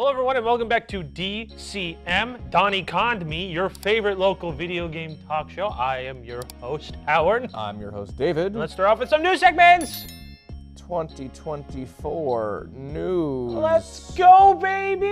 Hello everyone and welcome back to DCM, Donnie Conned Me, your favorite local video game talk show. I am your host, Howard. I'm your host, David. And let's start off with some news segments. 2024 news. Let's go, baby!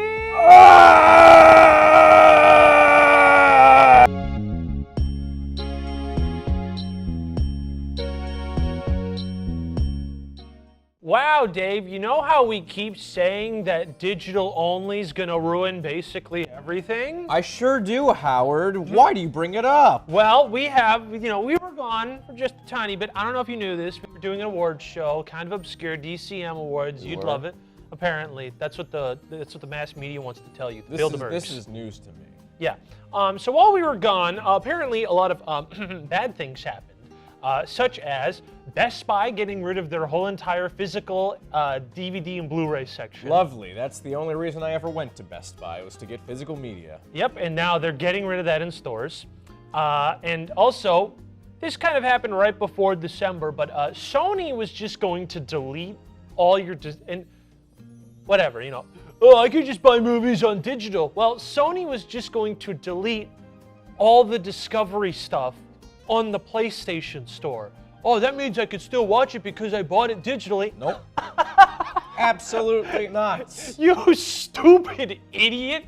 Wow, Dave, you know how we keep saying that digital only is gonna ruin basically everything? I sure do, Howard. Why do you bring it up? Well, we were gone for just a tiny bit. I don't know if you knew this. We were doing an awards show, kind of obscure, DCM awards. You'd love it. Apparently, that's what the mass media wants to tell you. This is news to me. Yeah. So while we were gone, apparently a lot of bad things happened. Such as Best Buy getting rid of their whole entire physical DVD and Blu-ray section. Lovely. That's the only reason I ever went to Best Buy, was to get physical media. Yep, and now they're getting rid of that in stores. And also, this kind of happened right before December, but Sony was just going to delete all your... and whatever, oh, I could just buy movies on digital. Well, Sony was just going to delete all the Discovery stuff on the PlayStation Store. Oh, that means I could still watch it because I bought it digitally. Nope. Absolutely not. You stupid idiot.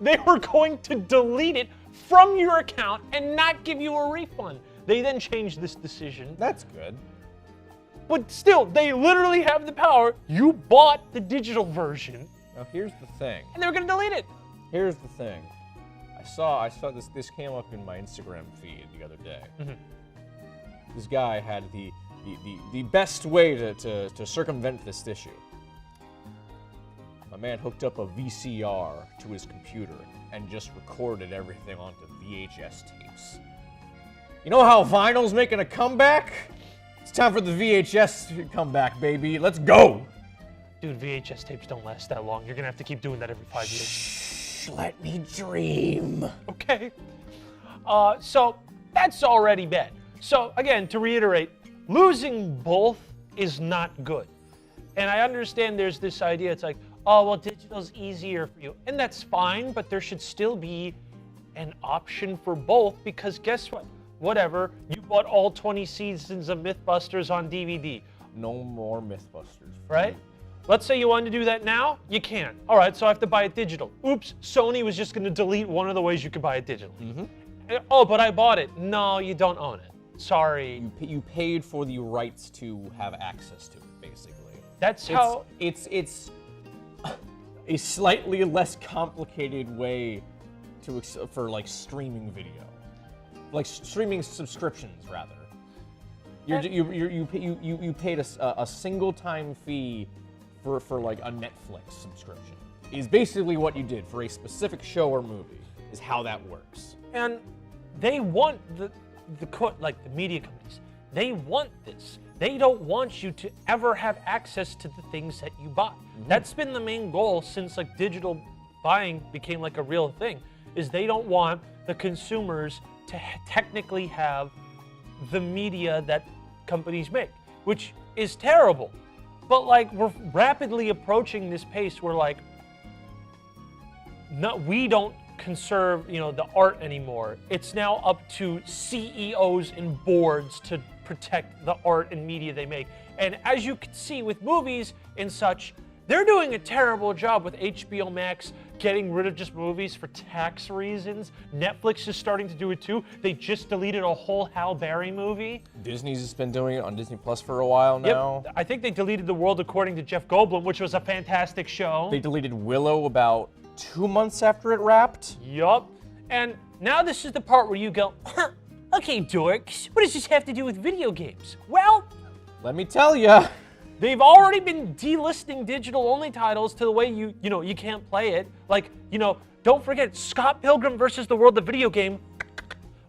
They were going to delete it from your account and not give you a refund. They then changed this decision. That's good. But still, they literally have the power. You bought the digital version. Now here's the thing. And they're going to delete it. Here's the thing. I saw this came up in my Instagram feed the other day. Mm-hmm. This guy had the best way to circumvent this issue. My man hooked up a VCR to his computer and just recorded everything onto VHS tapes. You know how vinyl's making a comeback? It's time for the VHS comeback, baby. Let's go! Dude, VHS tapes don't last that long. You're gonna have to keep doing that every 5 years. Shh, let me dream. Okay. So that's already bad. So again, to reiterate, losing both is not good. And I understand there's this idea, it's like, oh, well, digital's easier for you. And that's fine, but there should still be an option for both, because guess what? Whatever, you bought all 20 seasons of Mythbusters on DVD. No more Mythbusters. Right? Let's say you wanted to do that now, you can't. All right, so I have to buy it digital. Oops, Sony was just gonna delete one of the ways you could buy it digitally. Mm-hmm. Oh, but I bought it. No, you don't own it. Sorry. You paid for the rights to have access to it, basically. That's how... It's a slightly less complicated way for like streaming video. Like streaming subscriptions, rather. You paid a single time fee for like a Netflix subscription. Is basically what you did for a specific show or movie. Is how that works. And they want the media companies. They want this. They don't want you to ever have access to the things that you buy. Mm-hmm. That's been the main goal since like digital buying became like a real thing. Is they don't want the consumers to technically have the media that companies make, which is terrible. But like we're rapidly approaching this pace where like we don't conserve the art anymore. It's now up to CEOs and boards to protect the art and media they make. And as you can see with movies and such, they're doing a terrible job with HBO Max getting rid of just movies for tax reasons. Netflix is starting to do it too. They just deleted a whole Halle Berry movie. Disney's been doing it on Disney Plus for a while now. Yep. I think they deleted The World According to Jeff Goldblum, which was a fantastic show. They deleted Willow about 2 months after it wrapped. Yup. And now this is the part where you go, okay, dorks, what does this have to do with video games? Well, let me tell ya. They've already been delisting digital-only titles to the way you can't play it. Like, don't forget, Scott Pilgrim versus the World, the video game,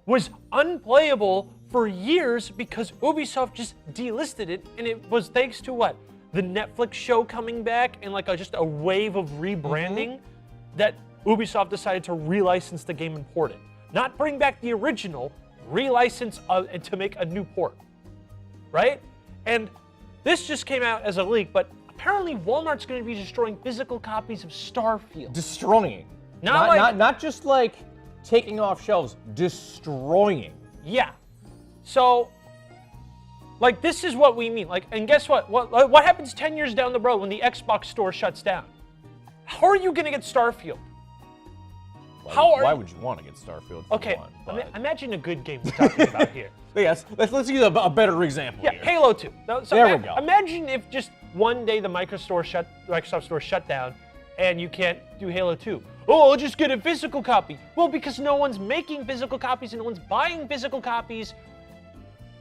was unplayable for years because Ubisoft just delisted it, and it was thanks to what? The Netflix show coming back and like just a wave of rebranding that Ubisoft decided to relicense the game and port it. Not bring back the original, relicense to make a new port, right? And this just came out as a leak, but apparently Walmart's going to be destroying physical copies of Starfield. Destroying. Not just like taking off shelves, destroying. Yeah. So, like, this is what we mean. Like, and guess what? What happens 10 years down the road when the Xbox store shuts down? How are you going to get Starfield? Why would you want to get Starfield? Okay, imagine a good game we're talking about here. Yes, let's use a better example here. Halo 2. So there we go. Imagine if just one day the Microsoft store shut down and you can't do Halo 2. Oh, I'll just get a physical copy. Well, because no one's making physical copies and no one's buying physical copies,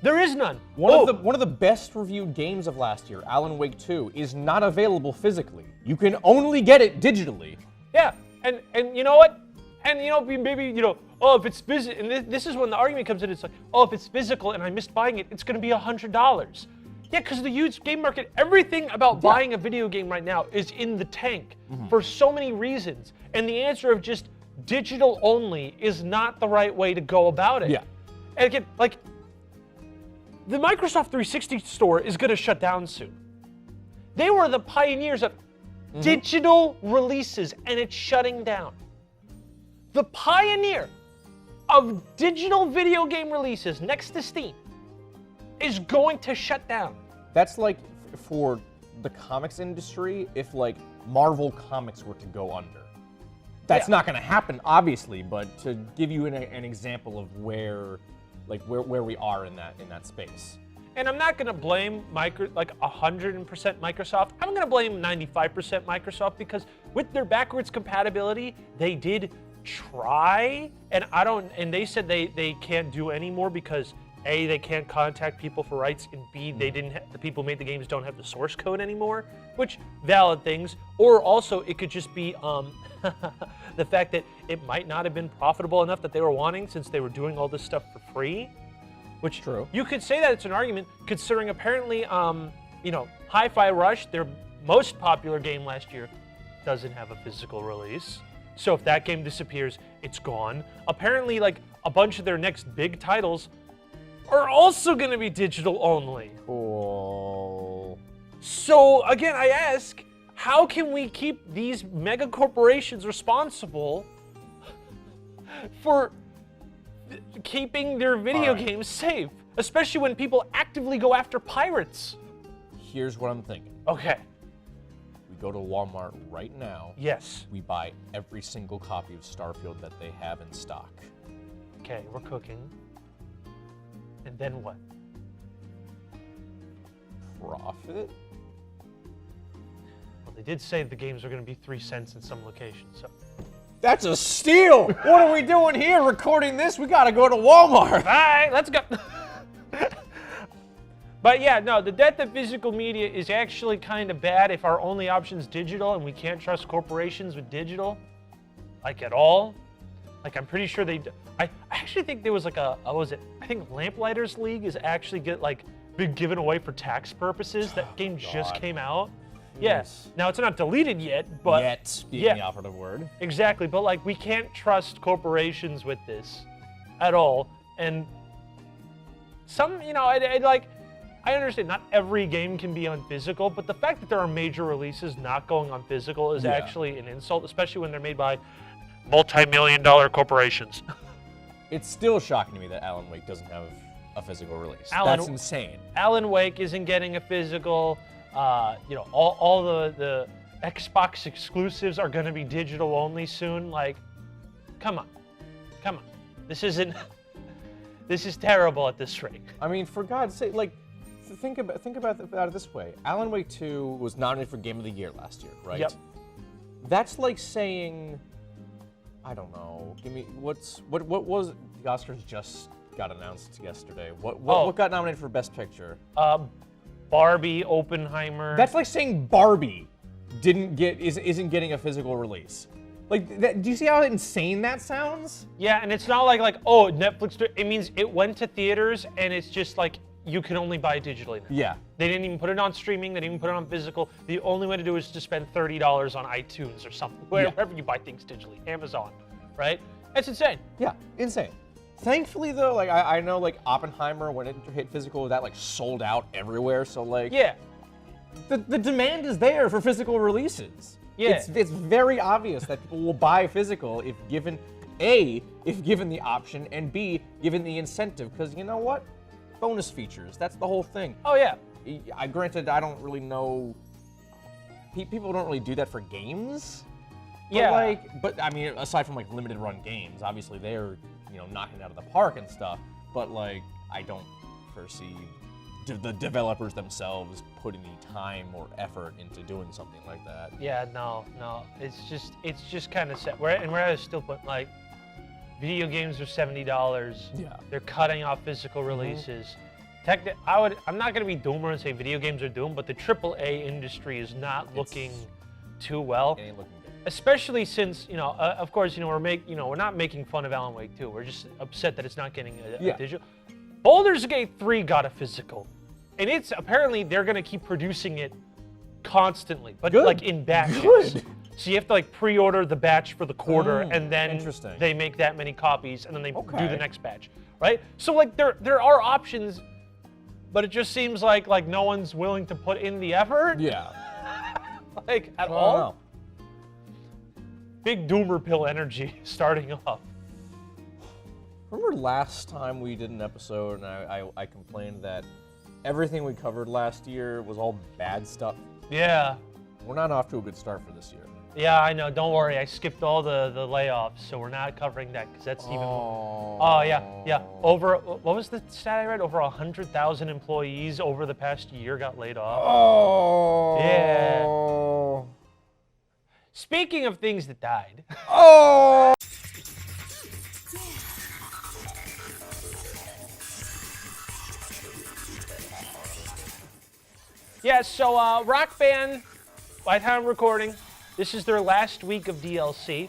there is none. One of the best reviewed games of last year, Alan Wake 2, is not available physically. You can only get it digitally. Yeah, and you know what? And maybe oh, if it's physical, and this is when the argument comes in. It's like, oh, if it's physical and I missed buying it, it's going to be $100. Yeah, because the used game market, everything about buying a video game right now is in the tank for so many reasons. And the answer of just digital only is not the right way to go about it. Yeah. And again, like, the Microsoft 360 store is going to shut down soon. They were the pioneers of digital releases, and it's shutting down. The pioneer of digital video game releases next to Steam is going to shut down. That's like for the comics industry if like Marvel Comics were to go under. That's not going to happen, obviously, but to give you an example of where we are in that space. And I'm not going to blame 100% Microsoft. I'm going to blame 95% Microsoft because with their backwards compatibility, they did try, and they said they can't do any more because A, they can't contact people for rights, and B, the people who made the games don't have the source code anymore, which valid things. Or also it could just be the fact that it might not have been profitable enough that they were wanting since they were doing all this stuff for free. Which True. You could say that it's an argument considering apparently Hi-Fi Rush, their most popular game last year, doesn't have a physical release. So if that game disappears, it's gone. Apparently, like, a bunch of their next big titles are also going to be digital only. Cool. So, again, I ask, how can we keep these mega corporations responsible for keeping their video games safe? Especially when people actively go after pirates. Here's what I'm thinking. Okay. Go to Walmart right now. Yes. We buy every single copy of Starfield that they have in stock. Okay, we're cooking. And then what? Profit? Well, they did say the games are going to be 3 cents in some locations, so. That's a steal! What are we doing here recording this? We gotta go to Walmart! Bye, let's go. But yeah, no, the death of physical media is actually kind of bad if our only option is digital and we can't trust corporations with digital, like at all. Like, I'm pretty sure I actually think there was like what was it? I think Lamplighters League is actually been given away for tax purposes. That game just came out. Yes. Now it's not deleted yet, but yet being the operative word. Exactly, but like we can't trust corporations with this at all. And some, I understand not every game can be on physical, but the fact that there are major releases not going on physical is actually an insult, especially when they're made by multi-million-dollar corporations. It's still shocking to me that Alan Wake doesn't have a physical release. That's insane. Alan Wake isn't getting a physical. All the Xbox exclusives are going to be digital only soon. Like, come on. This is terrible at this rate. I mean, for God's sake, like, think about it this way. Alan Wake 2 was nominated for Game of the Year last year, right? Yep. That's like saying, I don't know. What was the Oscars just got announced yesterday? What got nominated for Best Picture? Barbie, Oppenheimer. That's like saying Barbie isn't getting a physical release. Like, do you see how insane that sounds? Yeah, and it's not like Netflix. It means it went to theaters, and it's just like you can only buy it digitally now. Yeah. They didn't even put it on streaming. They didn't even put it on physical. The only way to do it is to spend $30 on iTunes or something, wherever you buy things digitally, Amazon, right? That's insane. Yeah, insane. Thankfully, though, like I know, like Oppenheimer, when it hit physical, that like sold out everywhere. So like, yeah, the demand is there for physical releases. Yeah. It's very obvious that people will buy physical if given the option, and B, given the incentive. Because you know what? Bonus features. That's the whole thing. Oh yeah. Granted, I don't really know. People don't really do that for games. Yeah. But I mean, aside from like limited run games, obviously they're knocking it out of the park and stuff. But like, I don't foresee the developers themselves putting any time or effort into doing something like that. Yeah, no. It's just kind of sad. We're at a still point, like, video games are $70. Yeah. They're cutting off physical releases. I'm not gonna be doomer and say video games are doomed, but the AAA industry is not looking too well. It ain't looking good. Especially since, of course, we're not making fun of Alan Wake 2. We're just upset that it's not getting a digital. Baldur's Gate 3 got a physical. And it's apparently they're gonna keep producing it constantly, but like in batches. Good. So you have to like pre-order the batch for the quarter, and then they make that many copies, and then they do the next batch, right? So like there are options, but it just seems like no one's willing to put in the effort. Yeah. Like at all. Big doomer pill energy starting off. Remember last time we did an episode and I complained that everything we covered last year was all bad stuff? Yeah. We're not off to a good start for this year. Yeah, I know. Don't worry. I skipped all the layoffs, so we're not covering that because that's even more. Oh, yeah. What was the stat I read? Over 100,000 employees over the past year got laid off. Oh. Yeah. Speaking of things that died. Oh. Yeah, so Rock Band, by the time I'm recording, this is their last week of DLC.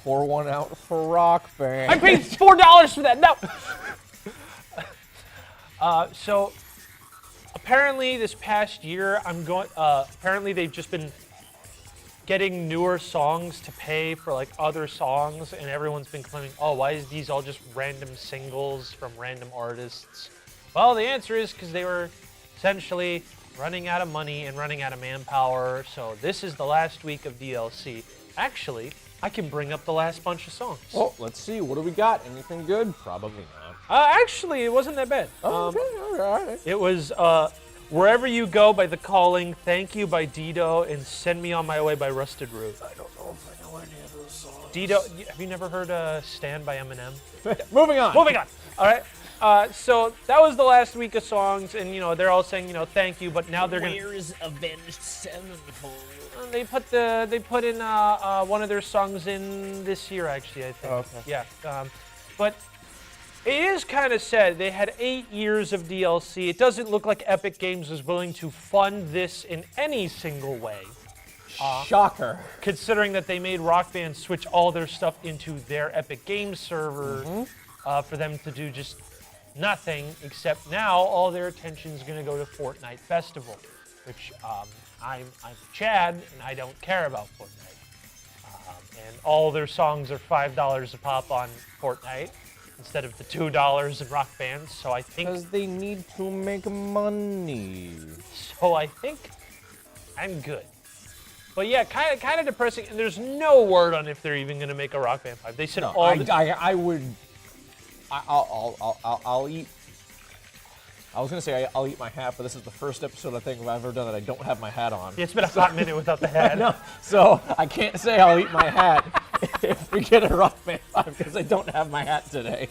Pour one out for Rock Band. I paid $4 for that. No. So apparently this past year, apparently they've just been getting newer songs to pay for like other songs, and everyone's been claiming, oh, why is these all just random singles from random artists? Well, the answer is because they were essentially running out of money and running out of manpower, so this is the last week of DLC. Actually, I can bring up the last bunch of songs. Well, let's see. What do we got? Anything good? Probably not. Actually, it wasn't that bad. Oh, okay, all right. It was Wherever You Go by The Calling, Thank You by Dido, and Send Me On My Way by Rusted Root. I don't know if I know any of those songs. Dido, have you never heard Stand by Eminem? Moving on. Moving on. All right. So that was the last week of songs, and they're all saying thank you, but now they're gonna. Where's Avenged Sevenfold? They put in one of their songs in this year, actually, I think. Oh, okay. Yeah. But it is kind of sad. They had 8 years of DLC. It doesn't look like Epic Games was willing to fund this in any single way. Shocker. Considering that they made Rock Band switch all their stuff into their Epic Games server for them to do just nothing, except now all their attention is going to go to Fortnite Festival, which I'm Chad, and I don't care about Fortnite. And all their songs are $5 a pop on Fortnite instead of the $2 in Rock Band, so I think... Because they need to make money. So I think I'm good. But yeah, kind of depressing, and there's no word on if they're even going to make a Rock Band 5. They said No, all the... I would... I'll eat... I was going to say I'll eat my hat, but this is the first episode I think I've ever done that I don't have my hat on. Yeah, it's been a hot minute without the hat. No, so I can't say I'll eat my hat if we get a Rock Band 5 because I don't have my hat today.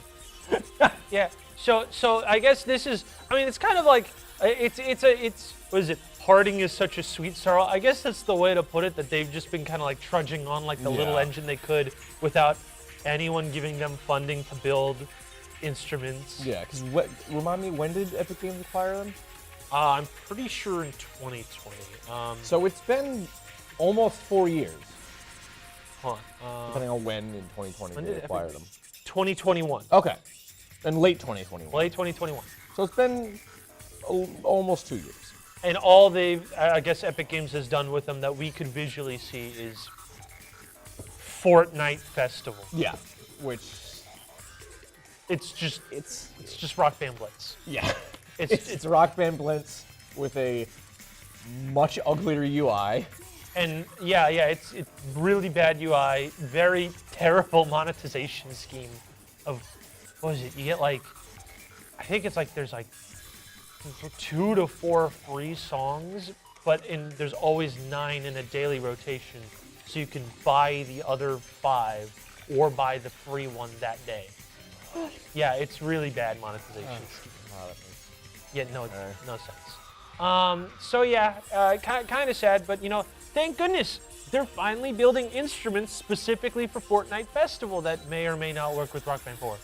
Yeah, so I guess this is, I mean, it's kind of like, it's what is it, parting is such a sweet sorrow. I guess that's the way to put it, that they've just been kind of like trudging on like the little engine they could without anyone giving them funding to build instruments. Yeah, because remind me, when did Epic Games acquire them? I'm pretty sure in 2020. So it's been almost 4 years. Hold on. Depending on when in 2020 When they did acquired them. 2021. Okay. And late 2021. Late 2021. So it's been almost 2 years. And all I guess Epic Games has done with them that we could visually see is Fortnite Festival. Yeah. Which... It's just It's Rock Band Blitz. Yeah. It's It's Rock Band Blitz with a much uglier UI. And yeah, it's really bad UI, very terrible monetization scheme of, what is it? You get like, I think it's like there's like 2 to 4 free songs, but there's always 9 in a daily rotation, so you can buy the other 5 or buy the free one that day. Yeah, it's really bad monetization scheme. Yeah, no sense. So yeah, kind of sad, but thank goodness they're finally building instruments specifically for Fortnite Festival that may or may not work with Rock Band 4.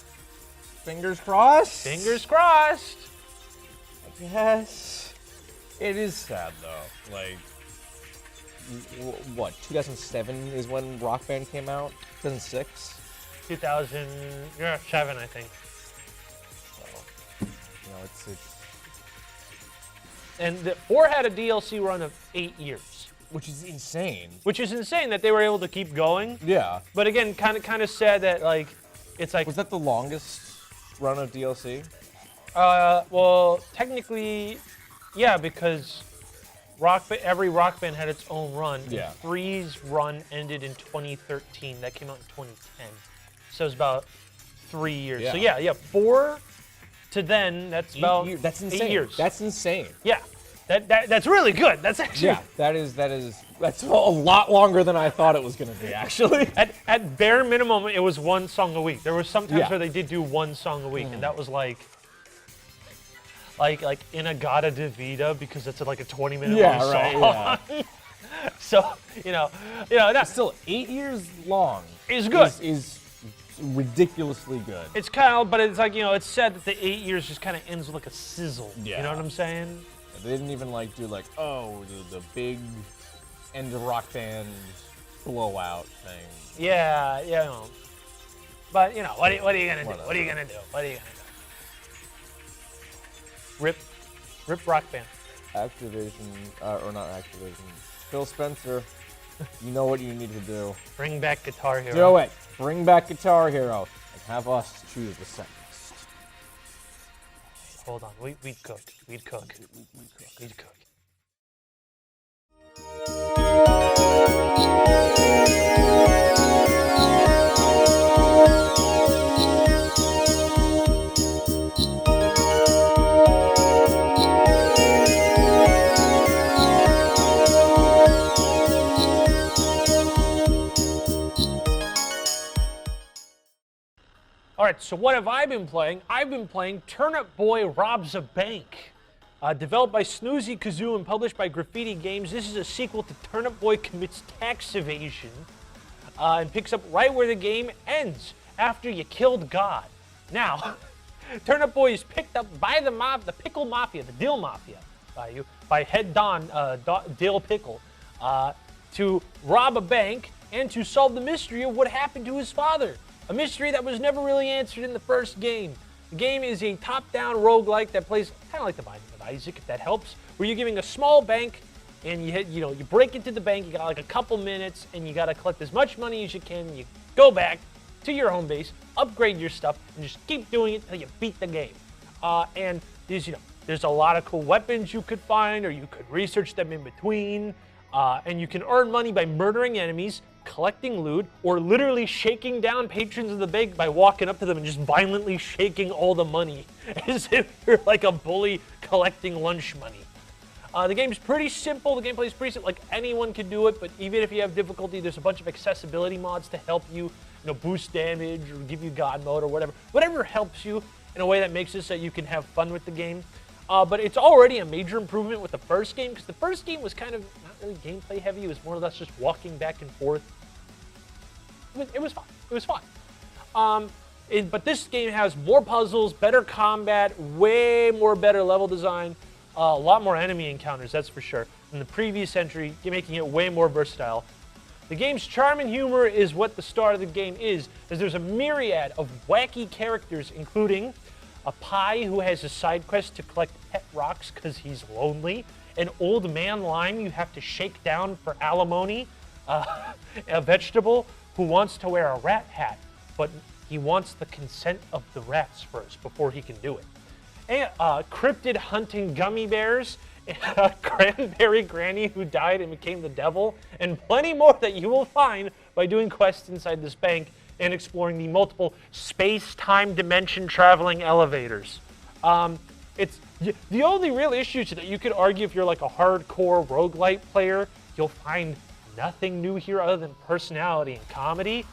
Fingers crossed. Fingers crossed. Yes. It is sad though. Like, what? 2007 is when Rock Band came out. 2006. 2007, I think. So, it's. And the 4 had a DLC run of 8 years. Which is insane. Which is insane that they were able to keep going. Yeah. But again, kind of sad that it's like. Was that the longest run of DLC? Well, technically, yeah, because every Rock Band had its own run. Yeah. 3's run ended in 2013. That came out in 2010. So it was about 3 years. Yeah. So yeah, 4 to then, that's about 8 years. That's insane. 8 years. That's insane. Yeah. That's really good. That's actually That's a lot longer than I thought it was gonna be, actually. At bare minimum, it was 1 song a week. There was some times Yeah. where they did do 1 song a week, and that was like Inagata Devita, because it's like a 20-minute long song. Right, yeah. So that's Still, 8 years long is good. Is ridiculously good. It's kind of, but it's like it's said that the 8 years just kind of ends with like a sizzle. Yeah. You know what I'm saying? They didn't even do the big end of Rock Band blowout thing. Yeah. But what are you gonna do? What are you gonna do? Rip Rock Band. Activision, or not Activision. Phil Spencer, you know what you need to do. Bring back Guitar Hero. Do it. Bring back Guitar Hero and have us choose the set list. Hold on. We'd cook. All right, so what have I been playing? I've been playing Turnip Boy Robs a Bank. Developed by Snoozy Kazoo and published by Graffiti Games, this is a sequel to Turnip Boy Commits Tax Evasion and picks up right where the game ends, after you killed God. Now, Turnip Boy is picked up by the Pickle Mafia, the Dill Mafia, by head Don, Dill Pickle, to rob a bank and to solve the mystery of what happened to his father. A mystery that was never really answered in the first game. The game is a top-down roguelike that plays kind of like The Binding of Isaac, if that helps, where you're giving a small bank and you break into the bank, you got like a couple minutes, and you got to collect as much money as you can. You go back to your home base, upgrade your stuff, and just keep doing it until you beat the game. And there's a lot of cool weapons you could find, or you could research them in between. And you can earn money by murdering enemies, collecting loot, or literally shaking down patrons of the bank by walking up to them and just violently shaking all the money as if you're like a bully collecting lunch money. The game's pretty simple. The gameplay is pretty simple. Like, anyone can do it, but even if you have difficulty, there's a bunch of accessibility mods to help you, boost damage or give you God mode or whatever. Whatever helps you in a way that makes it so you can have fun with the game. But it's already a major improvement with the first game, because the first game was kind of not really gameplay heavy. It was more or less just walking back and forth. It was fun. It was fun. But this game has more puzzles, better combat, way more better level design, a lot more enemy encounters, that's for sure, than the previous entry, making it way more versatile. The game's charm and humor is what the star of the game is, as there's a myriad of wacky characters, including a pie who has a side quest to collect pet rocks because he's lonely, an old man lime you have to shake down for alimony, a vegetable who wants to wear a rat hat, but he wants the consent of the rats first before he can do it. And cryptid hunting gummy bears, a cranberry granny who died and became the devil, and plenty more that you will find by doing quests inside this bank and exploring the multiple space-time dimension traveling elevators. It's the only real issue to that you could argue if you're like a hardcore roguelite player, you'll find nothing new here other than personality and comedy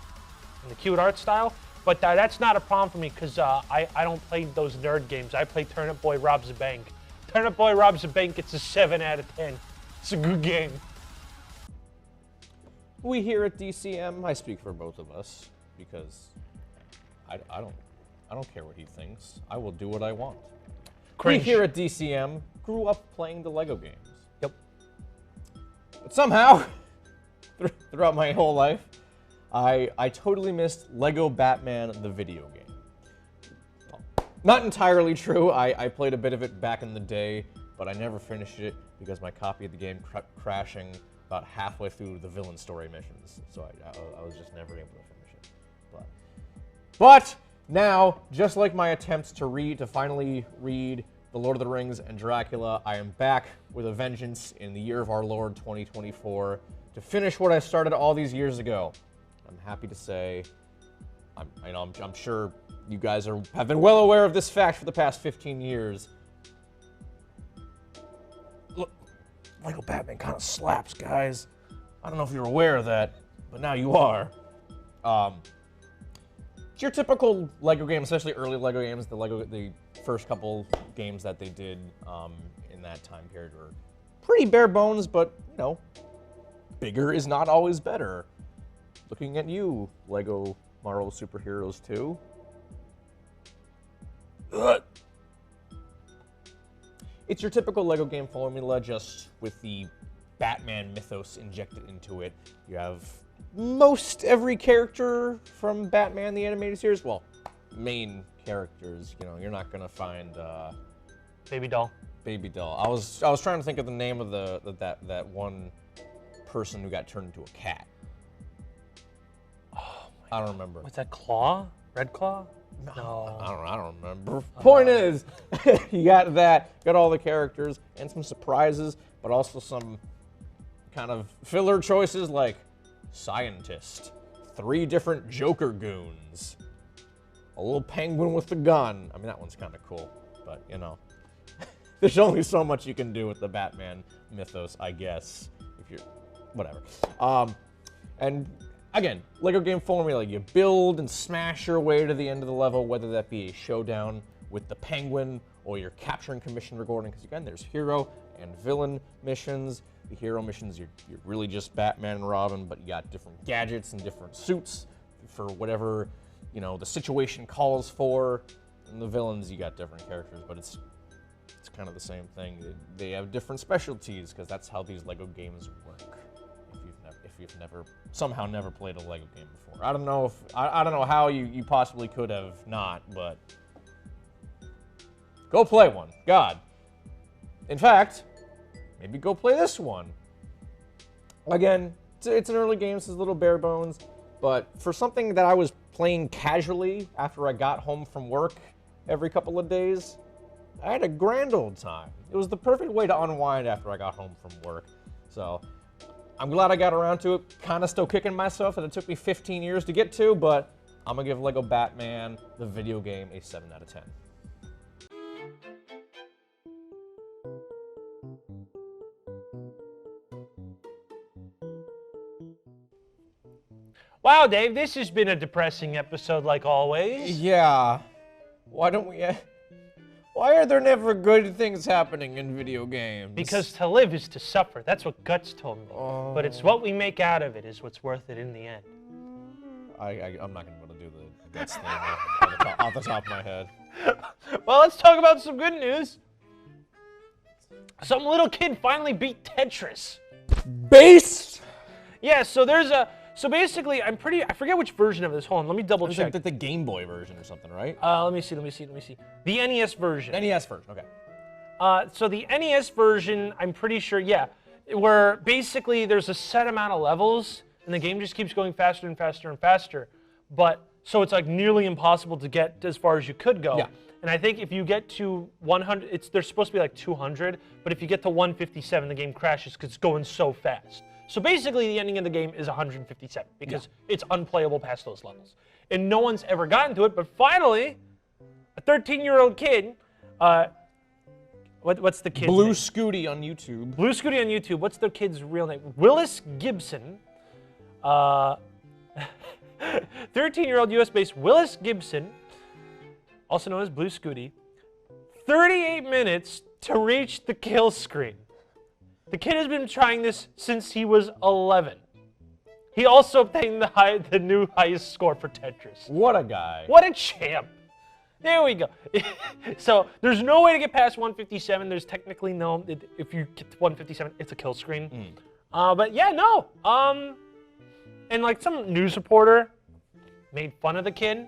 and the cute art style. But that's not a problem for me because I don't play those nerd games. I play Turnip Boy Robs a Bank. Turnip Boy Robs a Bank gets a 7 out of 10. It's a good game. We here at DCM, I speak for both of us because I don't care what he thinks. I will do what I want. Cringe. We here at DCM grew up playing the Lego games. Yep. But somehow, throughout my whole life, I totally missed Lego Batman the video game. Not entirely true. I played a bit of it back in the day, but I never finished it because my copy of the game crashing about halfway through the villain story missions. So I was just never able to finish it. But now, just like my attempts to finally read The Lord of the Rings and Dracula, I am back with a vengeance in the year of our Lord 2024 to finish what I started all these years ago. I'm happy to say, I'm sure you guys have been well aware of this fact for the past 15 years. Look, Lego Batman kind of slaps, guys. I don't know if you're aware of that, but now you are. It's your typical Lego game, especially early Lego games. The first couple games that they did in that time period were pretty bare bones, but you know, bigger is not always better. Looking at you, Lego Marvel Superheroes 2. Ugh. It's your typical Lego game formula, just with the Batman mythos injected into it. You have most every character from Batman the Animated Series. Well, main characters. You know, you're not gonna find Baby doll. Baby doll. I was trying to think of the name of that one person who got turned into a cat. Oh I don't remember. What's that, Claw? Red Claw? No. I don't remember. Point is, you got that, got all the characters, and some surprises, but also some kind of filler choices like scientist, 3 different Joker goons, a little penguin with a gun. I mean, that one's kind of cool, but you know, there's only so much you can do with the Batman mythos, I guess, if you're, whatever. And again, Lego game formula, you build and smash your way to the end of the level, whether that be a showdown with the penguin or you're capturing commission recording, because again, there's hero and villain missions. The hero missions, you're really just Batman and Robin, but you got different gadgets and different suits for whatever, you know, the situation calls for. And the villains, you got different characters, but it's kind of the same thing. They have different specialties, because that's how these Lego games work. If you've somehow never played a Lego game before. I don't know if I don't know how you possibly could have not, but go play one. God. In fact, maybe go play this one. Again, it's an early game, so it's a little bare bones, but for something that I was playing casually after I got home from work every couple of days, I had a grand old time. It was the perfect way to unwind after I got home from work. So I'm glad I got around to it. Kind of still kicking myself that it took me 15 years to get to, but I'm gonna give Lego Batman, the video game, a 7 out of 10. Wow, Dave, this has been a depressing episode like always. Yeah. Why are there never good things happening in video games? Because to live is to suffer. That's what Guts told me. Oh. But it's what we make out of it is what's worth it in the end. I'm not going to be able to do the Guts thing off the top of my head. Well, let's talk about some good news. Some little kid finally beat Tetris. Base? Yeah, so basically, I forget which version of this. Hold on, let me double check. Like the Game Boy version or something, right? Let me see. The NES version. NES version, okay. So the NES version, I'm pretty sure, yeah, where basically there's a set amount of levels, and the game just keeps going faster and faster and faster. But So it's like nearly impossible to get as far as you could go. Yeah. And I think if you get to 100, there's supposed to be like 200, but if you get to 157, the game crashes because it's going so fast. So basically, the ending of the game is 157 because it's unplayable past those levels. And no one's ever gotten to it, but finally, a 13-year-old kid, what's the kid's Blue name? Scooty on YouTube. Blue Scooty on YouTube. What's the kid's real name? Willis Gibson. 13-year-old US-based Willis Gibson, also known as Blue Scooty, 38 minutes to reach the kill screen. The kid has been trying this since he was 11. He also obtained the new highest score for Tetris. What a guy. What a champ. There we go. So there's no way to get past 157. There's technically no, if you get to 157, it's a kill screen. But yeah, no. And like some news reporter made fun of the kid.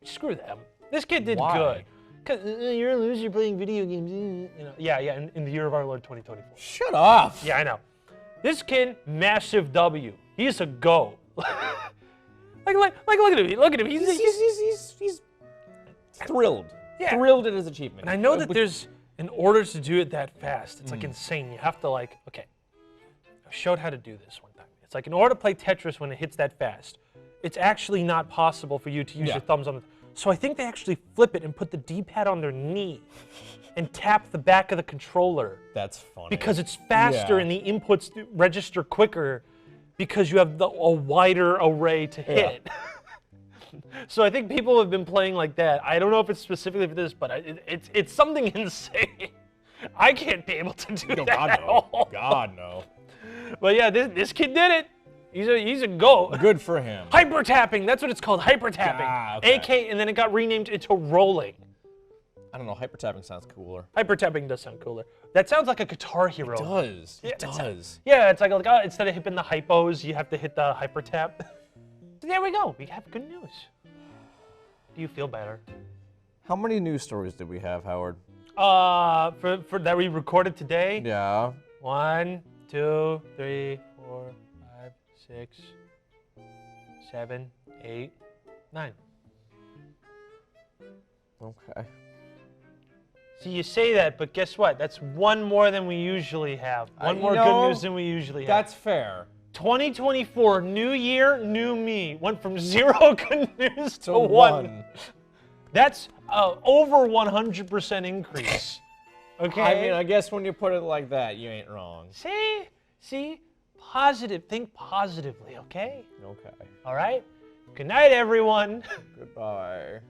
Screw them. This kid did good. Because you're a loser playing video games. You know, yeah, in the year of our Lord 2024. Shut up. Yeah, I know. This kid, massive W. He's a go. like, look at him. Look at him. He's thrilled. Yeah. Thrilled at his achievement. And I know that there's, in order to do it that fast, it's like insane. You have to like, okay, I showed how to do this one time. It's like in order to play Tetris when it hits that fast, it's actually not possible for you to use your thumbs on it. So I think they actually flip it and put the D-pad on their knee and tap the back of the controller. That's funny. Because it's faster and the inputs register quicker because you have a wider array to hit. So I think people have been playing like that. I don't know if it's specifically for this, but it's something insane. I can't be able to do that God, at no. all. God, no. But yeah, this kid did it. He's a go. Good for him. Hyper tapping, that's what it's called, hyper tapping. Okay. And then it got renamed into rolling. I don't know, hyper tapping sounds cooler. Hyper tapping does sound cooler. That sounds like a Guitar Hero. It does. Yeah, It does. Yeah, it's like instead of hitting the hypos, you have to hit the hyper tap. There we go. We have good news. Do you feel better? How many news stories did we have, Howard? For that we recorded today? Yeah. 1, 2, 3, 4, 5, 6, 7, 8, 9. Okay. See, you say that, but guess what? That's one more than we usually have. One more good news than we usually have. That's fair. 2024, new year, new me. Went from 0 good news to 1. That's over 100% increase. Okay? I mean, I guess when you put it like that, you ain't wrong. See? Positive. Think positively, okay? Okay. All right? Good night, everyone. Goodbye.